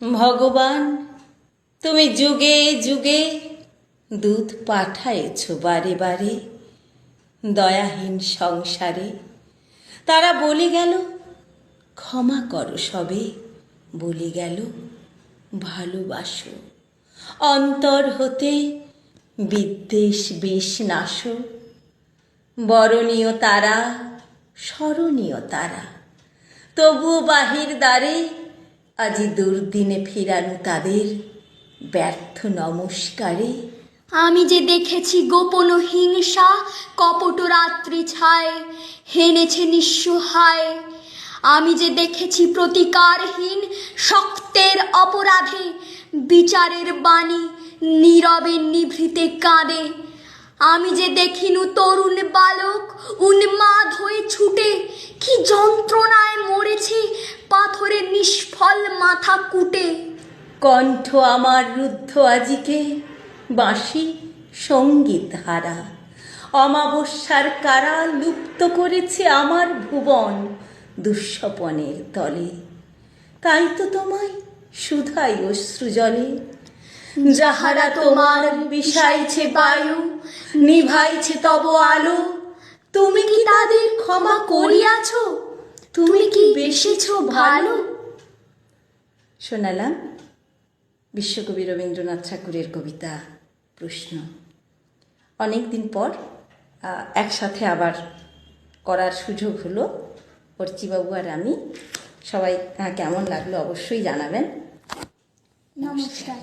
ভগবান, তুমি যুগে যুগে দুধ পাঠায়েছ বারে বারে দয়াহীন সংসারে। তারা বলে গেল ক্ষমা করো সবে, বলে গেল ভালোবাসো, অন্তর হতে বিদ্বেষ বিষ নাশো। বরণীয় তারা, স্মরণীয় তারা, তবুও বাহির দ্বারে আজি দুর্দিনে ফিরানো তাদের ব্যর্থ নমস্কারে। আমি যে দেখেছি গোপন হিংসা কপট রাত্রি ছায় হেনেছে নিঃসহায়। আমি যে দেখেছি প্রতিকারহীন শক্তের অপরাধে বিচারের বাণী নীরবে নিভৃতে কাঁদে। আমি যে দেখিনু তরুণ বালক উন্মাদ হয়ে ছুটে কি যন্ত্রণায় মরেছে পাথরের নিষ্ফল মাথা কুটে। কণ্ঠ আমার রুদ্ধ আজিকে বাঁশি সঙ্গীত হারা, অমাবস্যার কারা লুপ্ত করেছে আমার ভুবন দুঃস্বপনের তলে। তাই তো তোমায় শুধাই অশ্রুজলে, যাহারা তোমার বিষাইছে বায়ু নিভাইছে তব আলো, তুমি কি তাদের ক্ষমা করিয়াছ? তুমি কি বেসেছ ভালো? শোনালাম বিশ্বকবি রবীন্দ্রনাথ ঠাকুরের কবিতা প্রশ্ন। অনেক দিন পর একসাথে আবার করার সুযোগ হলো অর্চিবাবু আর আমি। সবাই কেমন লাগলো অবশ্যই জানাবেন। নমস্কার।